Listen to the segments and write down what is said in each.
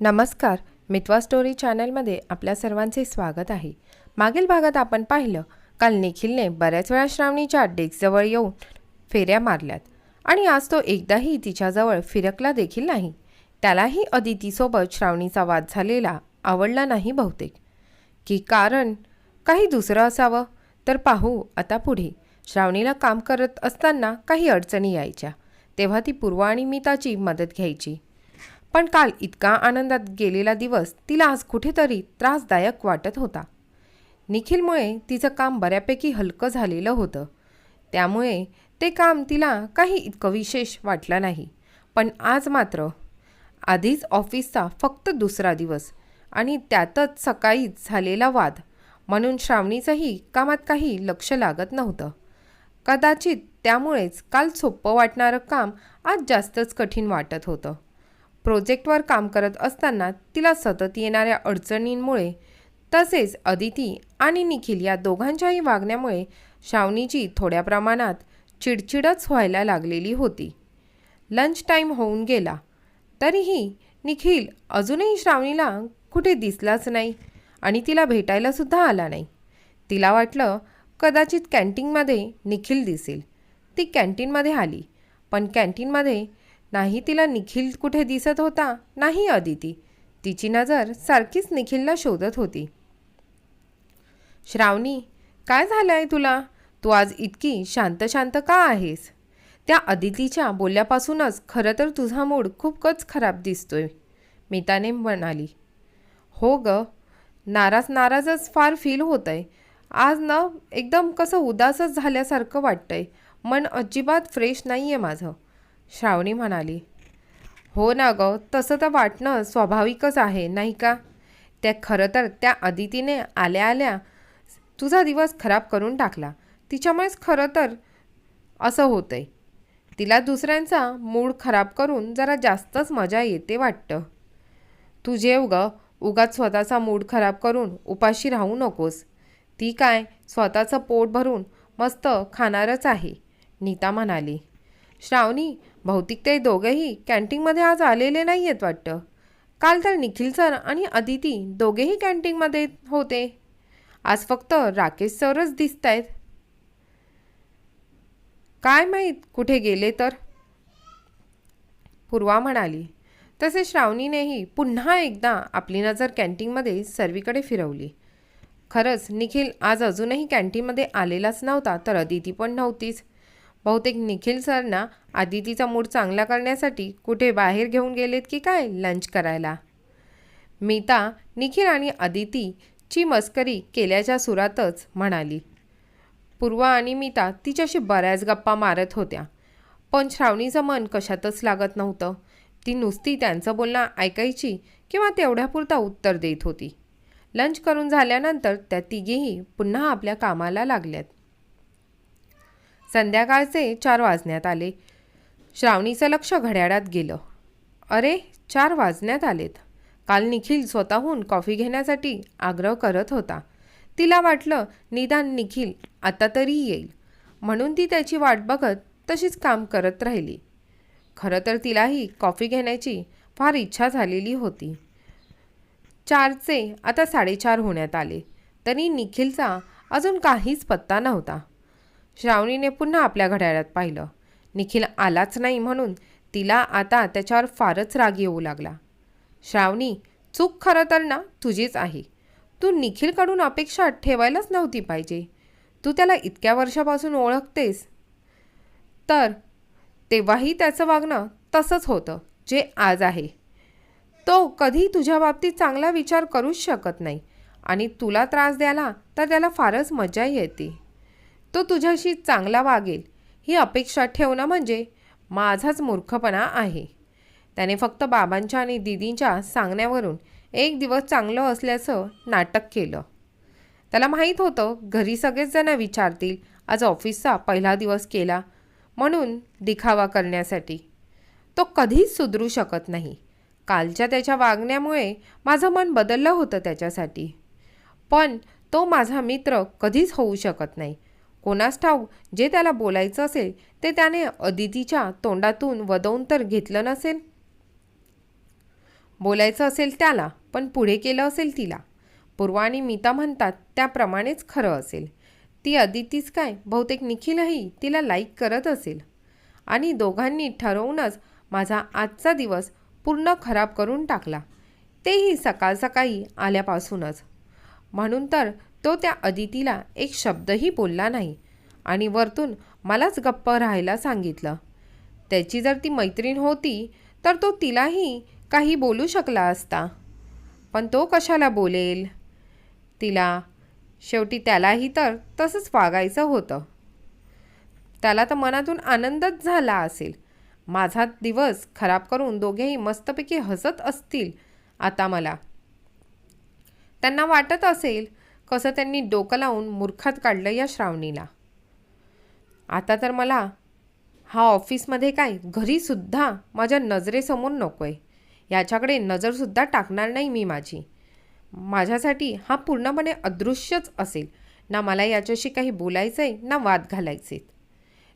नमस्कार. मितवा स्टोरी चॅनलमध्ये आपल्या सर्वांचे स्वागत आहे. मागील भागात आपण पाहिलं, काल निखिलने बऱ्याच वेळा श्रावणीच्या डेस्कजवळ येऊन फेऱ्या मारल्यात आणि आज तो एकदाही तिच्याजवळ फिरकला देखील नाही. त्यालाही अदितीसोबत श्रावणीचा वाद झालेला आवडला नाही बहुतेक, की कारण काही दुसरं असावं. तर पाहू आता पुढे. श्रावणीला काम करत असताना काही अडचणी यायच्या, तेव्हा ती पूर्व आणि मीताची मदत घ्यायची. पण काल इतका आनंदात गेलेला दिवस तिला आज कुठेतरी त्रासदायक वाटत होता. निखिलमुळे तिचं काम बऱ्यापैकी हलकं झालेलं होतं, त्यामुळे ते काम तिला काही इतकं विशेष वाटलं नाही. पण आज मात्र आधीच ऑफिसचा फक्त दुसरा दिवस आणि त्यातच सकाळीच झालेला वाद, म्हणून श्रावणीचंही कामात काही लक्ष लागत नव्हतं. कदाचित त्यामुळेच काल सोपं वाटणारं काम आज जास्तच कठीण वाटत होतं. प्रोजेक्टवर काम करत असताना तिला सतत येणाऱ्या अडचणींमुळे, तसेच अदिती आणि निखिल या दोघांच्याही वागण्यामुळे श्रावणीची थोड्या प्रमाणात चिडचिडच व्हायला लागलेली होती. लंच टाईम होऊन गेला, तरीही निखिल अजूनही श्रावणीला कुठे दिसलाच नाही आणि तिला भेटायलासुद्धा आला नाही. तिला वाटलं कदाचित कॅन्टीनमध्ये निखिल दिसेल. ती कॅन्टीनमध्ये आली, पण कॅन्टीनमध्ये नाही तिला निखिल कुठे दिसत होता, नाही अदिती. तिची नजर सारखीच निखिलला शोधत होती. श्रावणी, काय झालं आहे तुला? तू आज इतकी शांत शांत का आहेस? त्या अदितीच्या बोलल्यापासूनच खरं तर तुझा मूड खूपच खराब दिसतोय, मीताने म्हणाली. हो ग, नाराजच फार फील होत आहे. आज ना एकदम कसं उदासच झाल्यासारखं वाटतंय. मन अजिबात फ्रेश नाही आहे माझं, श्रावणी म्हणाली. हो ना गं, तसं तर वाटणं स्वाभाविकच आहे नाही का? खरं तर त्या अदितीने आल्या आल्या तुझा दिवस खराब करून टाकला. तिच्यामुळेच खरं तर असं होतंय. तिला दुसऱ्यांचा मूड खराब करून जरा जास्तच मजा येते वाटतं. तू जेव ग, उगाच स्वतःचा मूड खराब करून उपाशी राहू नकोस. ती काय स्वतःचं पोट भरून मस्त खाणारच आहे, नीता म्हणाली. श्रावणी, बहुतेक ते दोघेही कॅन्टीनमध्ये आज आलेले नाही आहेत वाटतं. काल तर निखिल सर आणि अदिती दोघेही कॅन्टीनमध्ये होते. आज फक्त राकेश सरच दिसत आहेत. काय माहीत कुठे गेले तर, पूर्वा म्हणाली. तसे श्रावणीनेही पुन्हा एकदा आपली नजर कॅन्टीनमध्ये सर्वीकडे फिरवली. खरंच निखिल आज अजूनही कॅन्टीनमध्ये आलेलाच नव्हता, तर अदिती पण नव्हतीच. बहुतेक निखिल सरना अदितीचा मूड चांगला करण्यासाठी कुठे बाहेर घेऊन गेलेत की काय लंच करायला. मीता निखिल आणि अदितीची मस्करी केल्याच्या सुरातच म्हणाली. पूर्वा आणि मीता तिच्याशी बऱ्याच गप्पा मारत होत्या, पण श्रावणीचं मन कशातच लागत नव्हतं. ती नुसती त्यांचं बोलणं ऐकायची किंवा तेवढ्यापुरता उत्तर देत होती. लंच करून झाल्यानंतर त्या तिघीही पुन्हा आपल्या कामाला लागल्यात. संध्याकाळचे 4 वाजण्यात आले. श्रावणीचं लक्ष घड्याळात गेलं. अरे, 4 वाजण्यात आलेत. काल निखिल स्वतःहून कॉफी घेण्यासाठी आग्रह करत होता. तिला वाटलं निदान निखिल आता तरी येईल, म्हणून ती त्याची वाट बघत तशीच काम करत राहिली. खरं तर तिलाही कॉफी घेण्याची फार इच्छा झालेली होती. 4चे आता 4:30 होण्यात आले, तरी निखिलचा अजून काहीच पत्ता नव्हता. श्रावणीने पुन्हा आपल्या घड्याळात पाहिलं. निखिल आलाच नाही, म्हणून तिला आता त्याच्यावर फारच राग येऊ लागला. श्रावणी, चूक खरं तर ना तुझीच आहे. तू निखिलकडून अपेक्षा ठेवायलाच नव्हती पाहिजे. तू त्याला इतक्या वर्षापासून ओळखतेस, तर तेव्हाही त्याचं वागणं तसंच होतं जे आज आहे. तो कधी तुझ्या बाबतीत चांगला विचार करूच शकत नाही आणि तुला त्रास द्यायला तर त्याला फारच मजा येते. तो तुझ्याशी चांगला वागेल ही अपेक्षा ठेवणं म्हणजे माझाच मूर्खपणा आहे. त्याने फक्त बाबांच्या आणि दीदींच्या सांगण्यावरून एक दिवस चांगलं असल्याचं नाटक केलं. त्याला माहीत होतं घरी सगळेच जण विचारतील आज ऑफिसचा पहिला दिवस केला म्हणून दिखावा करण्यासाठी. तो कधीच सुधरू शकत नाही. कालच्या त्याच्या वागण्यामुळे माझं मन बदललं होतं त्याच्यासाठी, पण तो माझा मित्र कधीच होऊ शकत नाही. कोणास ठाऊक जे त्याला बोलायचं असेल ते त्याने अदितीच्या तोंडातून वदवून तर घेतलं नसेल. बोलायचं असेल त्याला, पण पुढे केलं असेल तिला. पूर्वा आणि मीता म्हणतात त्याप्रमाणेच खरं असेल. ती अदितीच काय, बहुतेक निखिलही तिला लाईक करत असेल. आणि दोघांनी ठरवूनच माझा आजचा दिवस पूर्ण खराब करून टाकला, तेही सकाळ सकाळी आल्यापासूनच. म्हणून तर तो त्या अदितीला एक शब्दही बोलला नाही आणि वरतून मलाच गप्प राहायला सांगितलं. त्याची जर ती मैत्रीण होती तर तो तिलाही काही बोलू शकला असता, पण तो कशाला बोलेल तिला. शेवटी त्यालाही तर तसंच वागायचं होतं. त्याला तर मनातून आनंदच झाला असेल. माझा दिवस खराब करून दोघेही मस्तपैकी हसत असतील आता मला. त्यांना वाटत असेल कसं त्यांनी डोकं लावून मूर्खात काढलं या श्रावणीला. आता तर मला हा ऑफिसमध्ये काय, घरीसुद्धा माझ्या नजरेसमोर नको आहे. याच्याकडे नजरसुद्धा टाकणार नाही मी माझी. माझ्यासाठी हा पूर्णपणे अदृश्यच असेल. ना मला याच्याशी काही बोलायचं आहे, ना वाद घालायचे,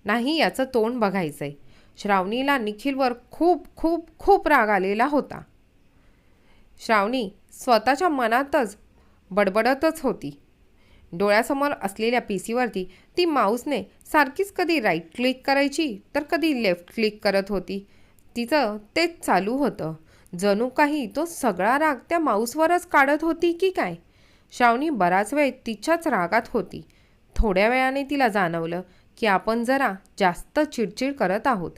नाही याचं तोंड बघायचं आहे. श्रावणीला निखिलवर खूप खूप खूप राग आलेला होता. श्रावणी स्वतःच्या मनातच बडबडतच होती. डोळ्यासमोर असलेल्या पीसीवरती ती माऊसने सारखीच कधी राईट क्लिक करायची तर कधी लेफ्ट क्लिक करत होती. तिचं तेच चालू होतं. जणू काही तो सगळा राग त्या माऊसवरच काढत होती की काय. श्रावणी बराच वेळ तिच्याच रागात होती. थोड्या वेळाने तिला जाणवलं की आपण जरा जास्त चिडचिड करत आहोत.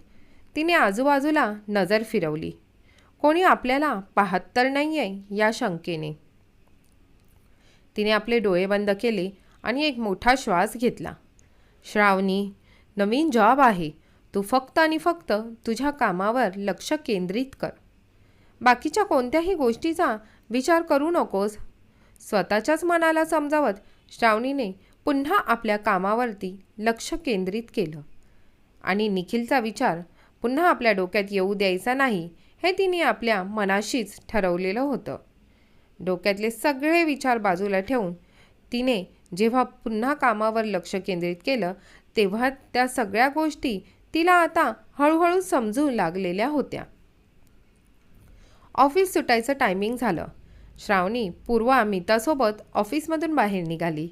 तिने आजूबाजूला नजर फिरवली. कोणी आपल्याला पाहत तर नाही आहे या शंकेने. तिने आपले डोळे बंद केले आणि एक मोठा श्वास घेतला. श्रावणी, नवीन जॉब आहे. तू फक्त आणि फक्त तुझ्या कामावर लक्ष केंद्रित कर. बाकीच्या कोणत्याही गोष्टीचा विचार करू नकोस. स्वतःच्याच मनाला समजावत श्रावणीने पुन्हा आपल्या कामावरती लक्ष केंद्रित केलं आणि निखिलचा विचार पुन्हा आपल्या डोक्यात येऊ द्यायचा नाही हे तिने आपल्या मनाशीच ठरवलेलं होतं. डोक्यातले सगळे विचार बाजूला ठेवून तिने जेव्हा पुन्हा कामावर लक्ष केंद्रित केलं तेव्हा त्या सगळ्या गोष्टी तिला आता हळूहळू समजू लागलेल्या होत्या. ऑफिस सुटायचं टायमिंग झालं. श्रावणी पूर्वा मीतासोबत ऑफिसमधून बाहेर निघाली.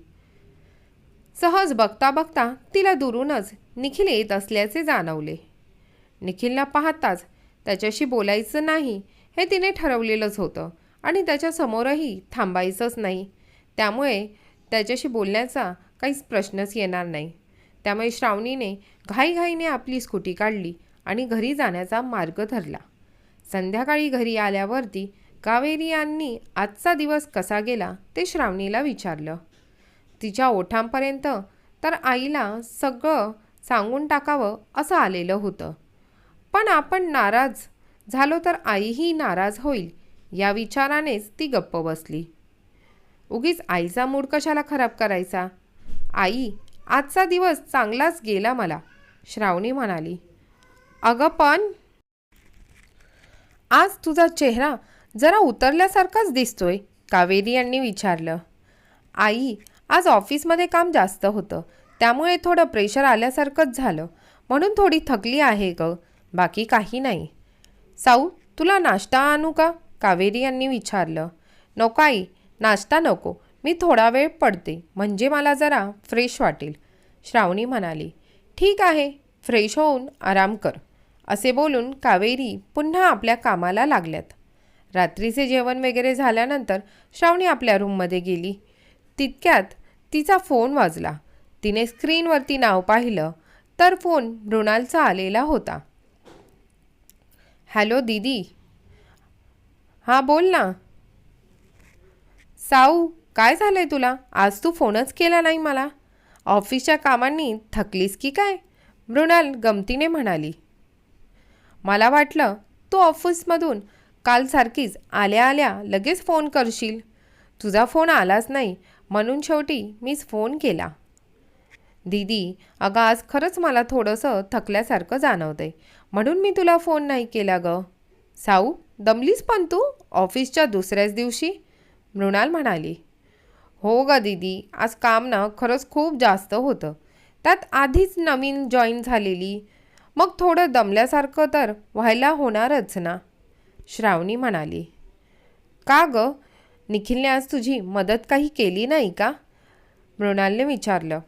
सहज बघता बघता तिला दुरूनच निखिल येत असल्याचे जाणवले. निखिलला पाहताच त्याच्याशी बोलायचं नाही हे तिने ठरवलेलंच होतं आणि त्याच्यासमोरही थांबायचंच नाही. त्यामुळे त्याच्याशी बोलण्याचा काहीच प्रश्नच येणार नाही. त्यामुळे श्रावणीने घाईघाईने आपली स्कूटी काढली आणि घरी जाण्याचा मार्ग धरला. संध्याकाळी घरी आल्यावरती कावेरी यांनी आजचा दिवस कसा गेला ते श्रावणीला विचारलं. तिच्या ओठांपर्यंत तर आईला सगळं सांगून टाकावं असं आलेलं होतं, पण आपण नाराज झालो तर आईही नाराज होईल या विचारानेच ती गप्प बसली. उगीच आईचा मूड कशाला खराब करायचा. आई, आजचा दिवस चांगलाच गेला मला, श्रावणी म्हणाली. अगं पण आज तुझा चेहरा जरा उतरल्यासारखाच दिसतोय, कावेरी यांनी विचारलं. आई, आज ऑफिसमध्ये काम जास्त होतं, त्यामुळे थोडं प्रेशर आल्यासारखंच झालं, म्हणून थोडी थकली आहे ग, बाकी काही नाही. साऊ, तुला नाश्ता आणू का, कावेरी यांनी विचारलं. नको आई, नाश्ता नको, मी थोडा वेळ पडते, म्हणजे मला जरा फ्रेश वाटेल, श्रावणी म्हणाली. ठीक आहे, फ्रेश होऊन आराम कर, असे बोलून कावेरी पुन्हा आपल्या कामाला लागल्यात. रात्रीचे जेवण वगैरे झाल्यानंतर श्रावणी आपल्या रूममध्ये गेली. तितक्यात तिचा फोन वाजला. तिने स्क्रीनवरती नाव पाहिलं तर फोन मृणालचा आलेला होता. हॅलो दीदी. हां बोल ना. साऊ, काय झालं आहे तुला, आज तू फोनच केला नाही मला. ऑफिसच्या कामांनी थकलीस की काय, मृणाल गमतीने म्हणाली. मला वाटलं तू ऑफिसमधून कालसारखीच आल्या आल्या लगेच फोन करशील. तुझा फोन आलाच नाही, म्हणून शेवटी मीच फोन केला. दीदी, अगं आज खरंच मला थोडंसं थकल्यासारखं जाणवतंय, म्हणून मी तुला फोन नाही केला ग. साऊ, दमलीस पण तू ऑफिसच्या दुसऱ्याच दिवशी, मृणाल म्हणाली. हो ग दीदी, आज काम ना खरंच खूप जास्त होतं, त्यात आधीच नवीन जॉईन झालेली, मग थोडं दमल्यासारखं तर व्हायला होणारच ना, श्रावणी म्हणाली. का ग? निखिलने आज तुझी मदत काही केली नाही का? मृणालने विचारलं.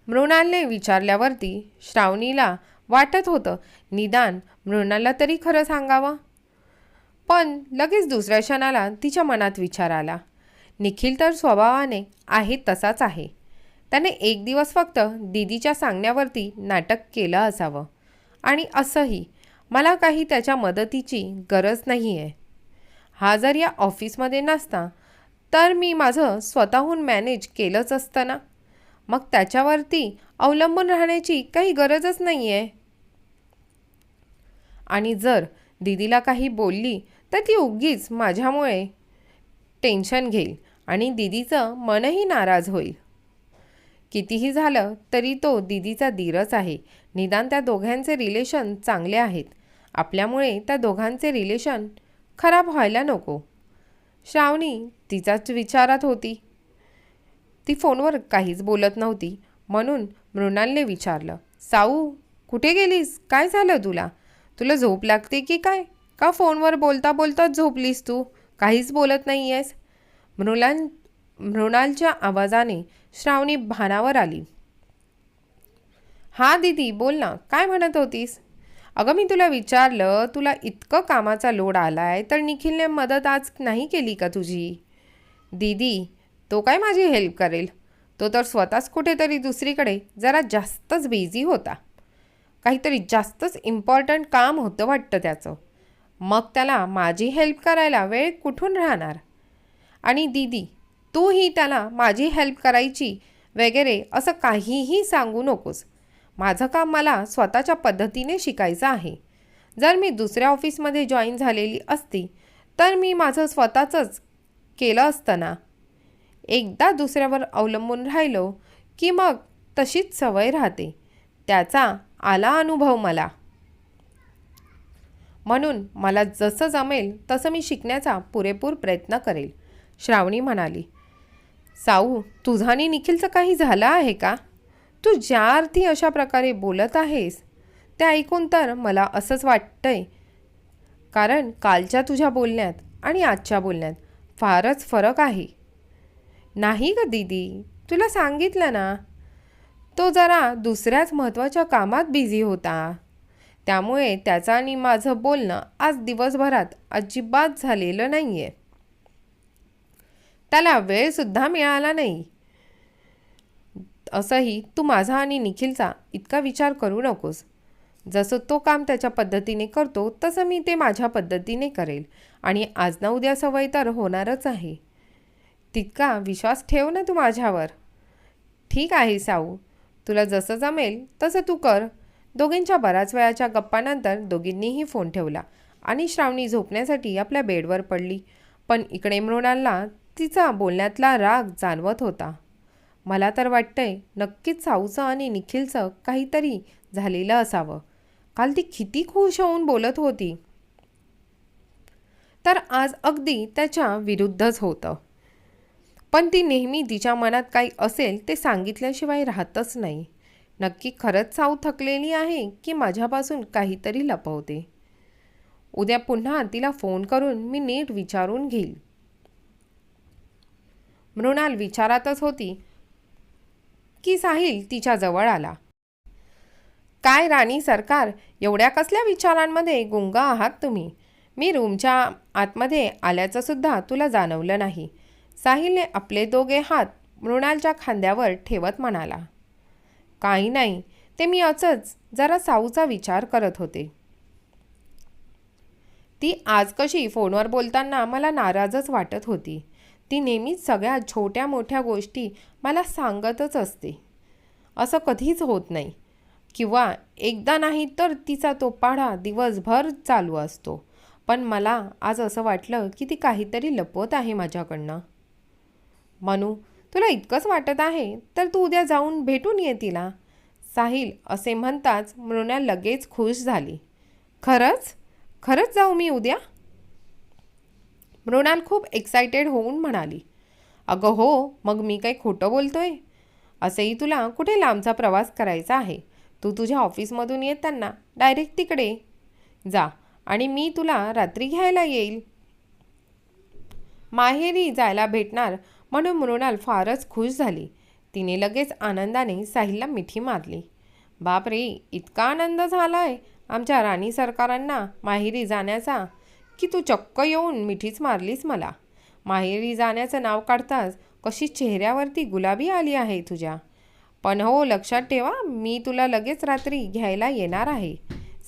मृणालने विचारल्यावरती श्रावणीला वाटत होतं निदान मृणालला तरी खरं सांगावं. पण लगेच दुसऱ्या क्षणाला तिच्या मनात विचार आला. निखिल तर स्वभावाने आहे तसाच आहे. त्याने एक दिवस फक्त दीदीच्या सांगण्यावरती नाटक केलं असावं. आणि असंही मला काही त्याच्या मदतीची गरज नाही आहे. हा जर या ऑफिसमध्ये नसता तर मी माझं स्वतःहून मॅनेज केलंच असतं ना. मग त्याच्यावरती अवलंबून राहण्याची काही गरजच नाही आहे. आणि जर दीदीला काही बोलली तर ती उगीच माझ्यामुळे टेन्शन घेईल आणि दीदीचं मनही नाराज होईल. कितीही झालं तरी तो दीदीचा दीरच आहे. निदान त्या दोघांचे रिलेशन चांगले आहेत. आपल्यामुळे त्या दोघांचे रिलेशन खराब व्हायला नको. श्रावणी तिचाच विचारात होती. ती फोनवर काहीच बोलत नव्हती. म्हणून मृणालने विचारलं, साऊ कुठे गेलीस? काय झालं तुला? तुला झोप लागते की काय? का फोनवर बोलता बोलताच झोपलीस तू? काहीच बोलत नाही आहेस. मृणालच्या आवाजाने श्रावणी भानावर आली. हा दीदी बोल ना, काय म्हणत होतीस? अगं मी तुला विचारलं, तुला इतकं कामाचा लोड आलाय तर निखिलने मदत आज नाही केली का तुझी? दीदी तो काय माझी हेल्प करेल? तो तर स्वतःच कुठेतरी दुसरीकडे जरा जास्तच बिझी होता. काहीतरी जास्तच इम्पॉर्टंट काम होतं वाटतं त्याचं. मग त्याला माझी हेल्प करायला वेळ कुठून राहणार? आणि दीदी तूही त्याला माझी हेल्प करायची वगैरे असं काहीही सांगू नकोस. माझं काम मला स्वतःच्या पद्धतीने शिकायचं आहे. जर मी दुसऱ्या ऑफिसमध्ये जॉईन झालेली असती तर मी माझं स्वतःचंच केलं असतं ना. एकदा दुसऱ्यावर अवलंबून राहिलो की मग तशीच सवय राहते. त्याचा आला अनुभव मला. म्हणून मला जसं जमेल तसं मी शिकण्याचा पुरेपूर प्रयत्न करेल. श्रावणी म्हणाली. साऊ तुझा आणि निखिलचं काही झालं आहे का? तू ज्या अर्थी अशा प्रकारे बोलत आहेस ते ऐकून तर मला असंच वाटतंय. कारण कालच्या तुझ्या बोलण्यात आणि आजच्या बोलण्यात फारच फरक आहे. नाही ग दीदी, तुला सांगितलं ना, तो जरा दुसऱ्याच महत्त्वाच्या कामात बिझी होता. त्यामुळे त्याचं आणि माझं बोलणं आज दिवसभरात अजिबात झालेलं नाही आहे. त्याला वेळसुद्धा मिळाला नाही. असंही तू माझा आणि निखिलचा इतका विचार करू नकोस. जसं तो काम त्याच्या पद्धतीने करतो तसं मी ते माझ्या पद्धतीने करेल. आणि आज ना उद्या सवय तर होणारच आहे. तितका विश्वास ठेव ना तू माझ्यावर. ठीक आहे साऊ, तुला जसं जमेल तसं तू कर. दोघींच्या बऱ्याच वेळाच्या गप्पानंतर दोघींनीही फोन ठेवला आणि श्रावणी झोपण्यासाठी आपल्या बेडवर पडली. पण इकडे मृणालला तिचा बोलण्यातला राग जाणवत होता. मला तर वाटतंय नक्कीच साऊचं आणि निखिलचं काहीतरी झालेलं असावं. काल ती किती खुश होऊन बोलत होती तर आज अगदी त्याच्या विरुद्धच होतं. पण ती नेहमी तिच्या मनात काही असेल ते सांगितल्याशिवाय राहतच नाही. नक्की खरंच साऊ थकलेली आहे की माझ्यापासून काहीतरी लपवते. उद्या पुन्हा तिला फोन करून मी नीट विचारून घेईल. मृणाल विचारातच होती की साहिल तिच्या जवळ आला. काय राणी सरकार, एवढ्या कसल्या विचारांमध्ये गुंग आहात तुम्ही? मी रूमच्या आतमध्ये आल्याचं सुद्धा तुला जाणवलं नाही. साहिलने आपले दोघे हात मृणालच्या खांद्यावर ठेवत म्हणाला. काही नाही, ते मी असंच जरा साऊचा विचार करत होते. ती आज कशी फोनवर बोलताना मला नाराजच वाटत होती. ती नेहमीच सगळ्या छोट्या मोठ्या गोष्टी मला सांगतच असते. असं कधीच होत नाही. किंवा एकदा नाही तर तिचा तो पाढा दिवसभर चालू असतो. पण मला आज असं वाटलं की ती काहीतरी लपवत आहे माझ्याकडनं. मनू, तुला इतकंच वाटत आहे तर तू उद्या जाऊन भेटून ये तिला. साहिल असे म्हणताच मृणाल लगेच खुश झाली. खरंच? खरंच जाऊ मी उद्या? मृणाल खूप एक्सायटेड होऊन म्हणाली. अगं हो, मग मी काही खोटं बोलतोय? असेही तुला कुठे लांबचा प्रवास करायचा आहे. तू तुझ्या ऑफिसमधून येताना डायरेक्ट तिकडे जा आणि मी तुला रात्री घ्यायला येईल. माहेरी जायला भेटणार म्हणून मृणाल फारच खुश झाली. तिने लगेच आनंदाने साहिलला मिठी मारली. बापरे, इतका आनंद झालाय आमच्या राणी सरकारांना माहेरी जाण्याचा की तू चक्क येऊन मिठीच मारलीस मला. माहेरी जाण्याचं नाव काढताच कशी चेहऱ्यावरती गुलाबी आली आहे तुझ्या. पण हो, लक्षात ठेवा, मी तुला लगेच रात्री घ्यायला येणार आहे,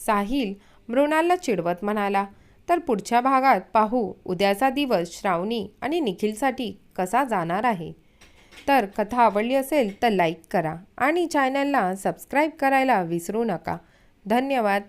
साहिल मृणालला चिडवत म्हणाला. तर पुढच्या भागात पाहू उद्याचा दिवस श्रावणी आणि निखिलसाठी कसा जाणार आहे. तर कथा आवडली असेल तर लाईक करा आणि चॅनलला सबस्क्राईब करायला विसरू नका. धन्यवाद.